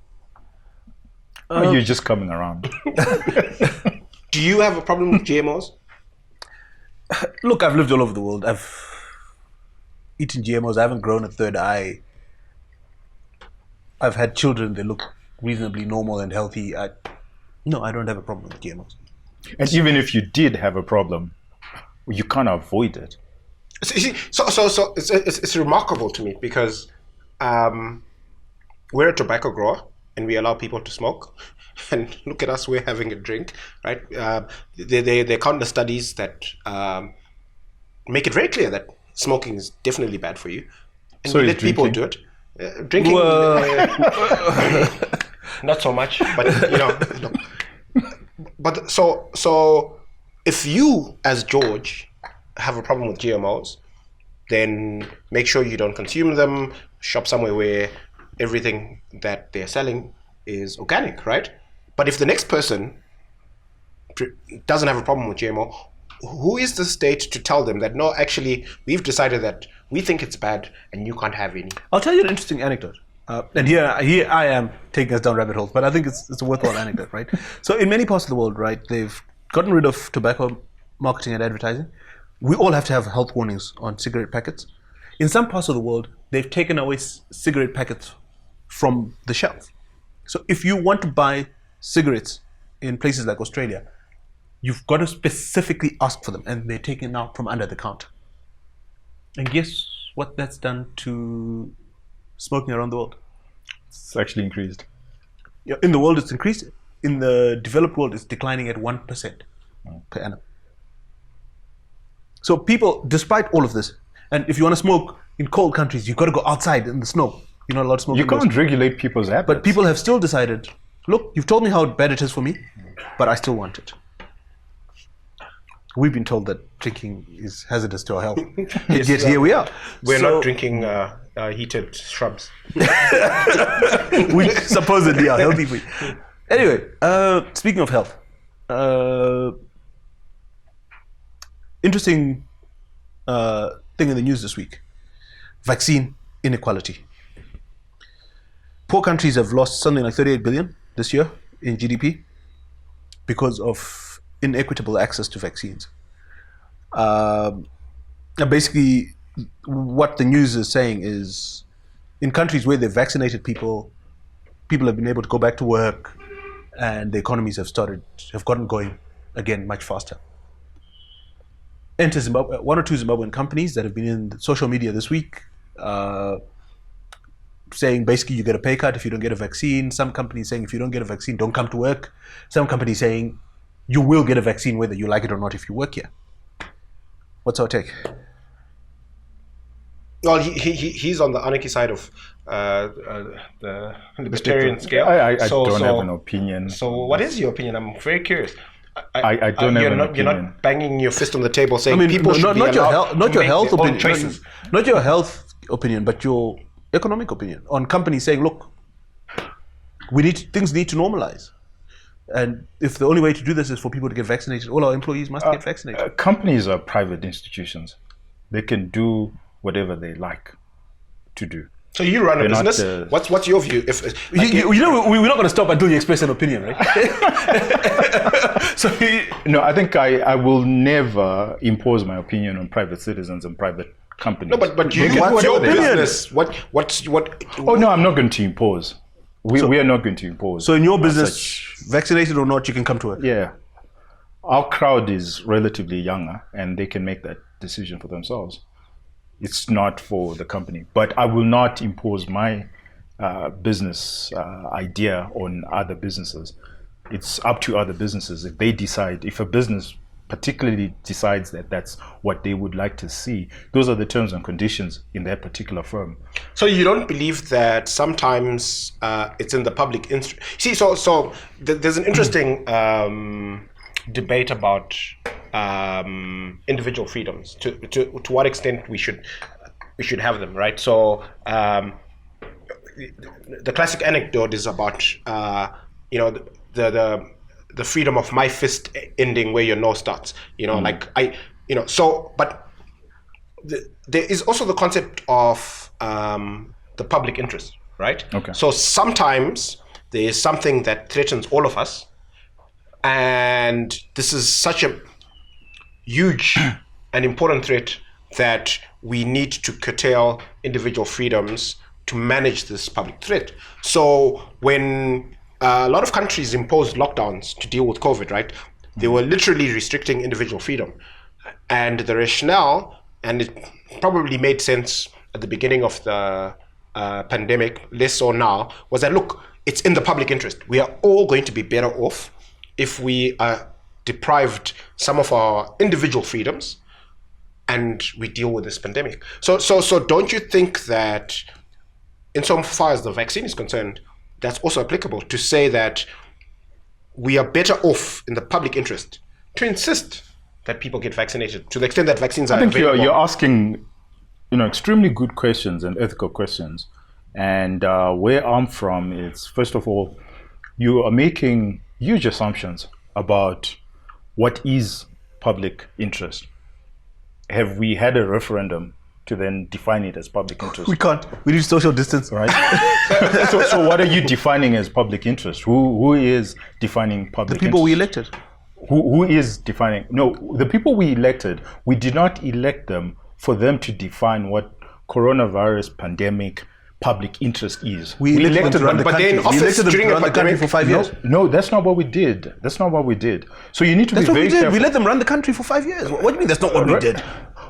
You're just coming around. Do you have a problem with GMOs? Look, I've lived all over the world. I've eaten GMOs. I haven't grown a third eye. I've had children. They look reasonably normal and healthy. No, I don't have a problem with GMOs. And even if you did have a problem, you can't avoid it. So it's remarkable to me because we're a tobacco grower and we allow people to smoke. And look at us, we're having a drink, right? There are countless studies that make it very clear that smoking is definitely bad for you. And So we is let people do drinking? it. Drinking, not so much, but you know. But so if you, as George, have a problem with GMOs, then make sure you don't consume them. Shop somewhere where everything that they're selling is organic, right? But if the next person doesn't have a problem with GMO, who is the state to tell them that no, actually, we've decided that we think it's bad and you can't have any? I'll tell you an interesting anecdote. And here I am taking us down rabbit holes, but I think it's a worthwhile anecdote, right? So in many parts of the world, right, they've gotten rid of tobacco marketing and advertising. We all have to have health warnings on cigarette packets. In some parts of the world, they've taken away cigarette packets from the shelf. So if you want to buy cigarettes in places like Australia, you've got to specifically ask for them, and they're taken out from under the counter. And guess what that's done to smoking around the world? It's actually increased. Yeah, in the world, it's increased. In the developed world, it's declining at 1% per annum. So people, despite all of this, and if you want to smoke in cold countries, you've got to go outside in the snow. You're not allowed to smoke. You can't regulate people's habits. But people have still decided, look, you've told me how bad it is for me, but I still want it. We've been told that drinking is hazardous to our health. Yet here we are. We're not drinking heated shrubs. We supposedly are healthy. Anyway, speaking of health, interesting thing in the news this week: vaccine inequality. Poor countries have lost something like 38 billion this year in GDP because of inequitable access to vaccines. Basically, what the news is saying is, in countries where they've vaccinated people have been able to go back to work, and the economies have gotten going again much faster. Enter Zimbabwe, one or two Zimbabwean companies that have been in social media this week, saying basically you get a pay cut if you don't get a vaccine. Some companies saying if you don't get a vaccine, don't come to work. Some companies saying you will get a vaccine whether you like it or not if you work here. What's our take? Well, he's on the anarchy side of the libertarian scale. I don't have an opinion. So what is your opinion? I'm very curious. I don't have an opinion. You're not banging your fist on the table saying people should be allowed not your health opinion, choices. not your health opinion, but your economic opinion on companies saying, look, things need to normalize. And if the only way to do this is for people to get vaccinated, all our employees must get vaccinated. Companies are private institutions. They can do whatever they like to do. So you run a business. What's your view? We're not going to stop until you express an opinion, right? No, I think I will never impose my opinion on private citizens and private companies. No, but what's your business? What? Oh no, I'm not going to impose. We are not going to impose. So in your business, vaccinated or not, you can come to work. Yeah, our crowd is relatively younger, and they can make that decision for themselves. It's not for the company, but I will not impose my business idea on other businesses. It's up to other businesses. If they decide, if a business particularly decides that that's what they would like to see, those are the terms and conditions in that particular firm. So you don't believe that sometimes it's in the public interest? See, so there's an interesting debate about individual freedoms. To what extent we should have them, right? So the classic anecdote is about the freedom of my fist ending where your nose starts. But there is also the concept of the public interest, right? Okay. So sometimes there is something that threatens all of us, and this is such a huge and important threat that we need to curtail individual freedoms to manage this public threat. So when a lot of countries imposed lockdowns to deal with COVID, right? They were literally restricting individual freedom. And the rationale, and it probably made sense at the beginning of the pandemic, less so now, was that, look, it's in the public interest. We are all going to be better off if we are deprived some of our individual freedoms and we deal with this pandemic. So don't you think that insofar as the vaccine is concerned, that's also applicable to say that we are better off in the public interest to insist that people get vaccinated to the extent that vaccines are available? I think you're asking, extremely good questions and ethical questions. And where I'm from is, first of all, you are making huge assumptions about what is public interest. Have we had a referendum to then define it as public interest. We can't. We need social distance. Right. so what are you defining as public interest? Who is defining public The people we interest? elected. Who is defining? No, the people we elected, we did not elect them for them to define what coronavirus pandemic public interest is. We elected them to run the but country. they're in office We elected them during to a run the country pandemic. for 5 years. No, that's not what we did. That's not what we did. So you need to That's be what very we did. careful. We let them run the country for 5 years. What do you mean that's not what we did?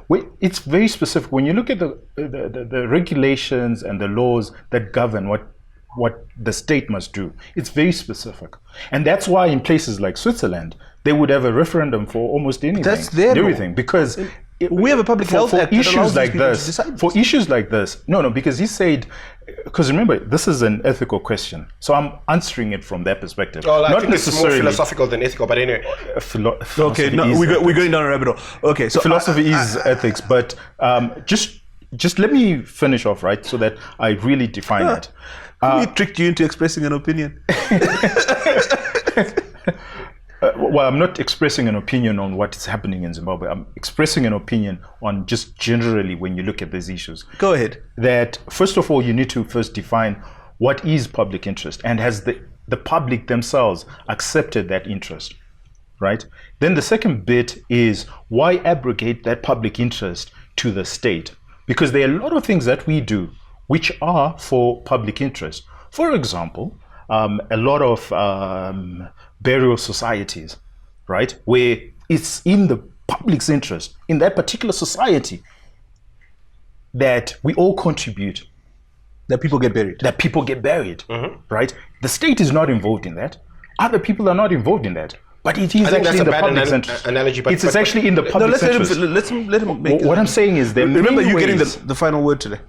Wait, it's very specific. When you look at the regulations and the laws that govern what the state must do, it's very specific. And that's why in places like Switzerland, they would have a referendum for almost anything. That's their law. everything. Because We have a public health act that allows issues these like people to this. decide For this. issues like this, no, because he said, because remember, this is an ethical question. So I'm answering it from that perspective. Well, I Not think it's more necessarily philosophical than ethical, but anyway. Okay, no, we're going down a rabbit hole. Okay, so philosophy is ethics, but just let me finish off, right, so that I really define it. we tricked you into expressing an opinion. Well, I'm not expressing an opinion on what is happening in Zimbabwe. I'm expressing an opinion on just generally when you look at these issues. Go ahead. That first of all, you need to first define what is public interest, and has the public themselves accepted that interest, right? Then the second bit is why abrogate that public interest to the state? Because there are a lot of things that we do which are for public interest. For example, a lot of burial societies, right, where it's in the public's interest, in that particular society, that we all contribute, That people get buried. that people get buried, right? The state is not involved in that. Other people are not involved in that. But it is I think actually that's in a the bad public's interest. analogy, but- it's but- actually in the No, public's interest. let him make What I'm saying is there are Remember, many you're getting ways- the final word today.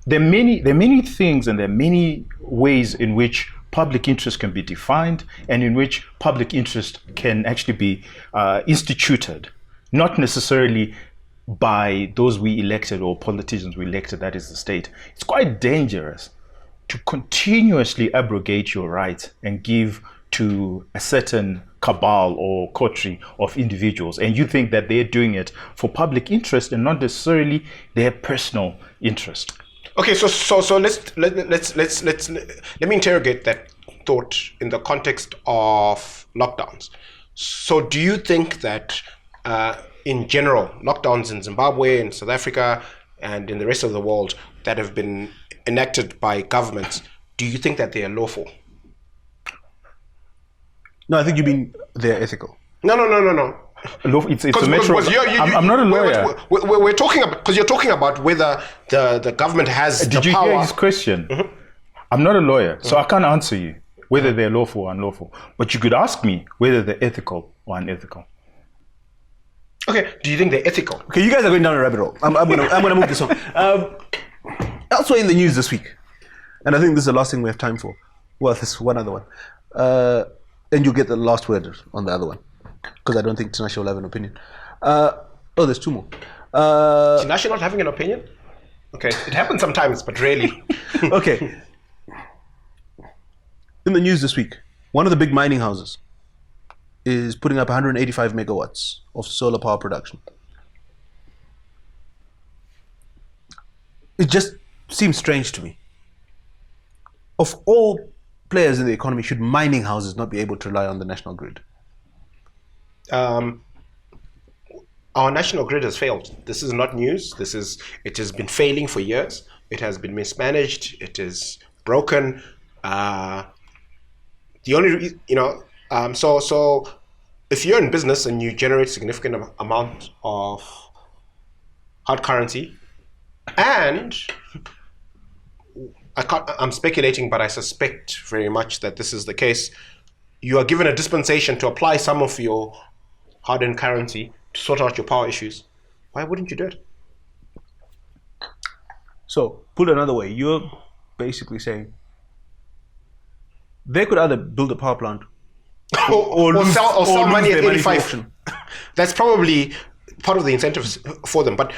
there are many things and there are many ways in which public interest can be defined and in which public interest can actually be instituted, not necessarily by those we elected or politicians we elected, that is the state. It's quite dangerous to continuously abrogate your rights and give to a certain cabal or coterie of individuals, and you think that they're doing it for public interest and not necessarily their personal interest. Okay, so let me interrogate that thought in the context of lockdowns. So, do you think that, in general, lockdowns in Zimbabwe, in South Africa, and in the rest of the world that have been enacted by governments, do you think that they are lawful? No, I think you mean they're ethical. No. It's a metro. I'm not a lawyer. We're talking about, because you're talking about whether the government has Did the you power. hear his question? I'm not a lawyer, so I can't answer you whether they're lawful or unlawful. But you could ask me whether they're ethical or unethical. Okay, do you think they're ethical? Okay, you guys are going down a rabbit hole. I'm gonna move this on. Elsewhere in the news this week, and I think this is the last thing we have time for. Well, there's one other one, and you'll get the last word on the other one, because I don't think Tinashe will have an opinion. There's two more. Tinashe not having an opinion? Okay, it happens sometimes, but rarely. Okay. In the news this week, one of the big mining houses is putting up 185 megawatts of solar power production. It just seems strange to me. Of all players in the economy, should mining houses not be able to rely on the national grid? Our national grid has failed. This is not news. It has been failing for years. It has been mismanaged. It is broken. The only, so if you're in business and you generate significant amount of hard currency, and I'm speculating, but I suspect very much that this is the case, you are given a dispensation to apply some of your hard-earned currency to sort out your power issues. Why wouldn't you do it? So, put another way, you're basically saying they could either build a power plant or lose- sell or lose money at their money to 85. auction. That's probably part of the incentives for them. But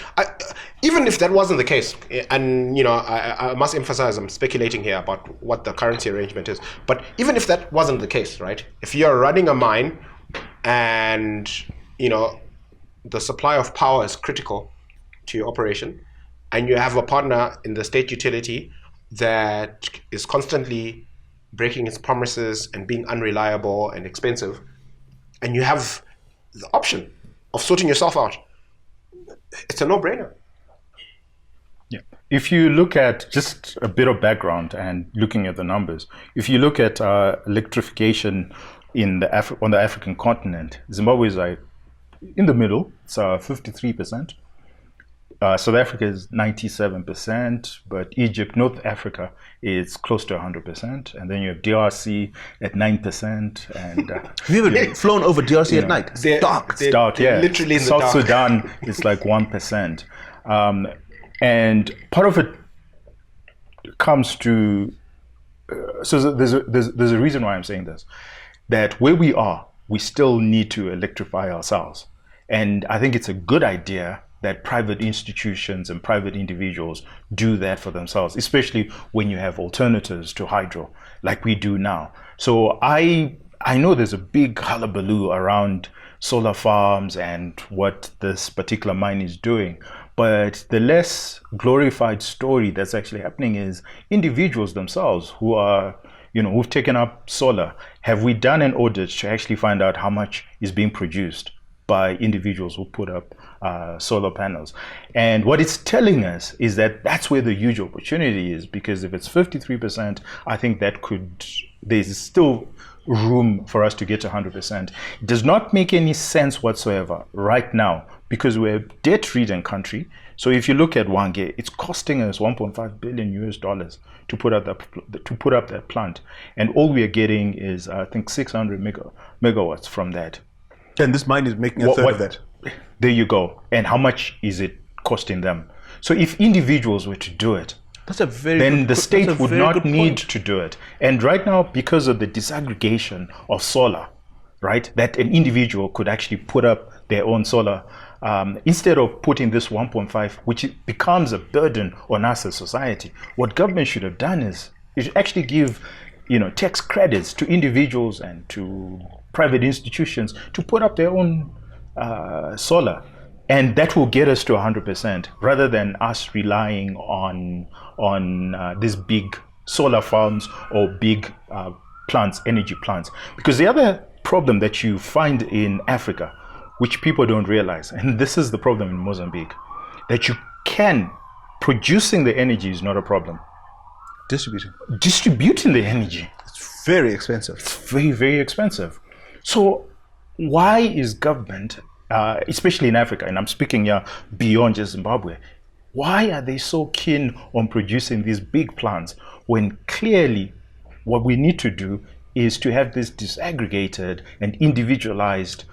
even if that wasn't the case, and I must emphasize, I'm speculating here about what the currency arrangement is. But even if that wasn't the case, right? If you're running a mine and the supply of power is critical to your operation, and you have a partner in the state utility that is constantly breaking its promises and being unreliable and expensive, and you have the option of sorting yourself out, it's a no-brainer. Yeah. If you look at just a bit of background and looking at the numbers, if you look at electrification on the African continent, Zimbabwe is like in the middle. It's 53%. South Africa is 97%, but Egypt, North Africa is close to 100%. And then you have DRC at 9%. And have you ever flown over DRC at night? It's dark. It's dark, yeah. Literally in the South dark. Sudan is like 1%. And part of it comes to, so there's a reason why I'm saying this, that where we are, we still need to electrify ourselves. And I think it's a good idea that private institutions and private individuals do that for themselves, especially when you have alternatives to hydro, like we do now. So I know there's a big hullabaloo around solar farms and what this particular mine is doing, but the less glorified story that's actually happening is individuals themselves who are, who've taken up solar. Have we done an audit to actually find out how much is being produced by individuals who put up solar panels? And what it's telling us is that that's where the huge opportunity is, because if it's 53%, I think there's still room for us to get to 100%. It does not make any sense whatsoever right now, because we're a debt-ridden country. So if you look at Hwange, it's costing us $1.5 billion to put up that plant, and all we are getting is I think 600 megawatts from that. And this mine is making a third of that. There you go. And how much is it costing them? So if individuals were to do it, then the state would not need to do it. And right now, because of the disaggregation of solar, right, that an individual could actually put up their own solar, instead of putting this 1.5, which becomes a burden on us as society, what government should have done is it should actually give, tax credits to individuals and to private institutions to put up their own solar, and that will get us to 100%, rather than us relying on these big solar farms or big energy plants. Because the other problem that you find in Africa, which people don't realize, and this is the problem in Mozambique, that producing the energy is not a problem. Distributing the energy, it's very expensive. It's very, very expensive. So why is government, especially in Africa, and I'm speaking here beyond just Zimbabwe, why are they so keen on producing these big plants when clearly what we need to do is to have this disaggregated and individualized?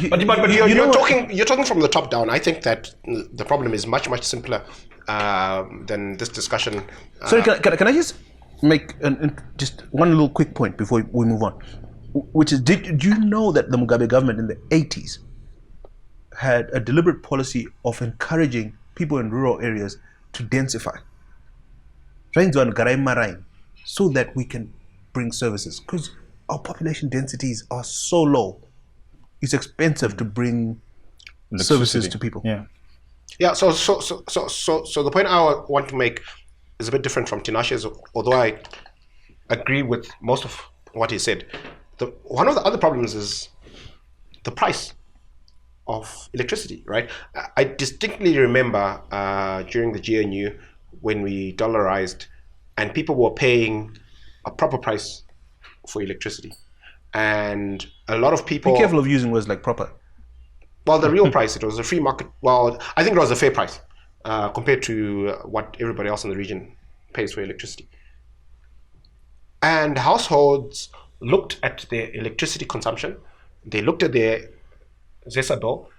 But you're talking from the top down. I think that the problem is much, much simpler than this discussion. Sorry, can I just make just one little quick point before we move on? Which is, did you know that the Mugabe government in the 80s had a deliberate policy of encouraging people in rural areas to densify, so that we can bring services? Because our population densities are so low, it's expensive to bring services to people. Yeah. So the point I want to make is a bit different from Tinashe's, although I agree with most of what he said. One of the other problems is the price of electricity, right? I distinctly remember during the GNU when we dollarized and people were paying a proper price for electricity. And a lot of people... Be careful of using words like proper. Well, the real price, it was a free market. Well, I think it was a fair price compared to what everybody else in the region pays for electricity. And households looked at their electricity consumption, they looked at their ZESA bill,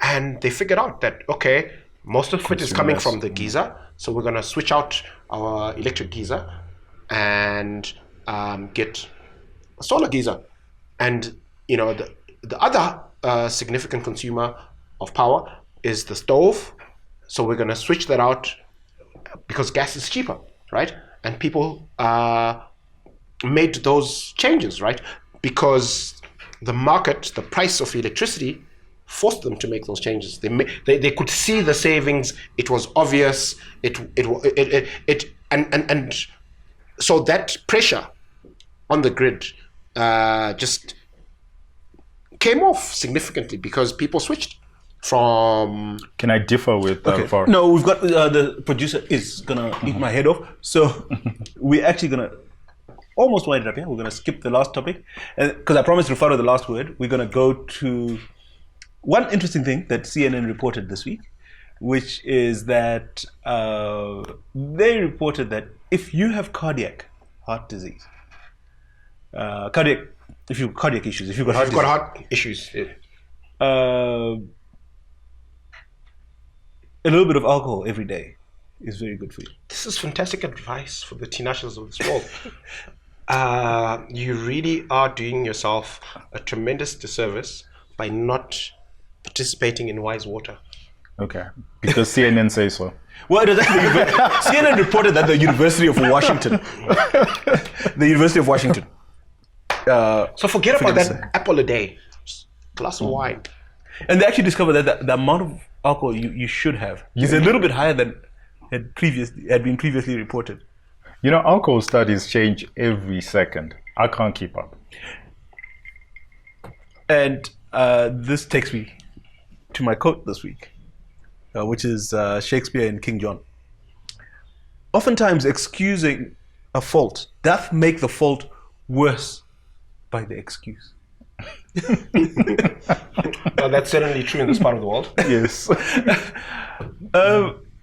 and they figured out that, okay, most of it is coming from the geyser, so we're going to switch out our electric geyser and get a solar geyser. And, the other significant consumer of power is the stove, so we're going to switch that out because gas is cheaper, right? And people made those changes, right? Because the market, the price of electricity forced them to make those changes. They could see the savings. It was obvious. And so that pressure on the grid just came off significantly because people switched from. Can I differ with Var? No, we've got the producer is gonna eat my head off, so we're actually gonna almost wind it up here. We're gonna skip the last topic, because I promised to follow the last word. We're gonna go to one interesting thing that CNN reported this week, which is that they reported that if you have cardiac heart disease, cardiac issues, if you've got heart issues, a little bit of alcohol every day is very good for you. This is fantastic advice for the Tinashas of this world. You really are doing yourself a tremendous disservice by not participating in Wise Water. Okay, because CNN says so. Well, it was actually CNN reported that the University of Washington, So forget about that apple a day, just a glass of wine. And they actually discovered that the amount of alcohol you should have is a little bit higher than had been previously reported. You know, alcohol studies change every second. I can't keep up. And this takes me to my quote this week, which is Shakespeare in King John. Oftentimes excusing a fault doth make the fault worse by the excuse. Well, that's certainly true in this part of the world. Yes.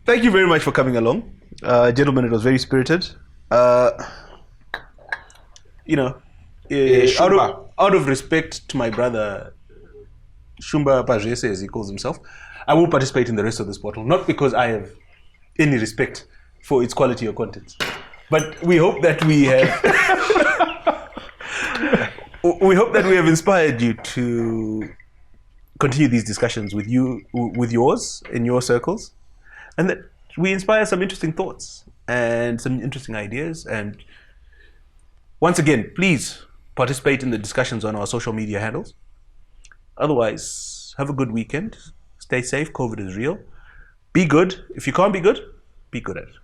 Thank you very much for coming along. Gentlemen, it was very spirited. Out of respect to my brother, Shumba Pajese, as he calls himself, I will participate in the rest of this bottle, not because I have any respect for its quality or content, but we hope that we have inspired you to continue these discussions with yours in your circles, and that we inspire some interesting thoughts and some interesting ideas. And once again, please participate in the discussions on our social media handles. Otherwise, have a good weekend. Stay safe. COVID is real. Be good. If you can't be good at it.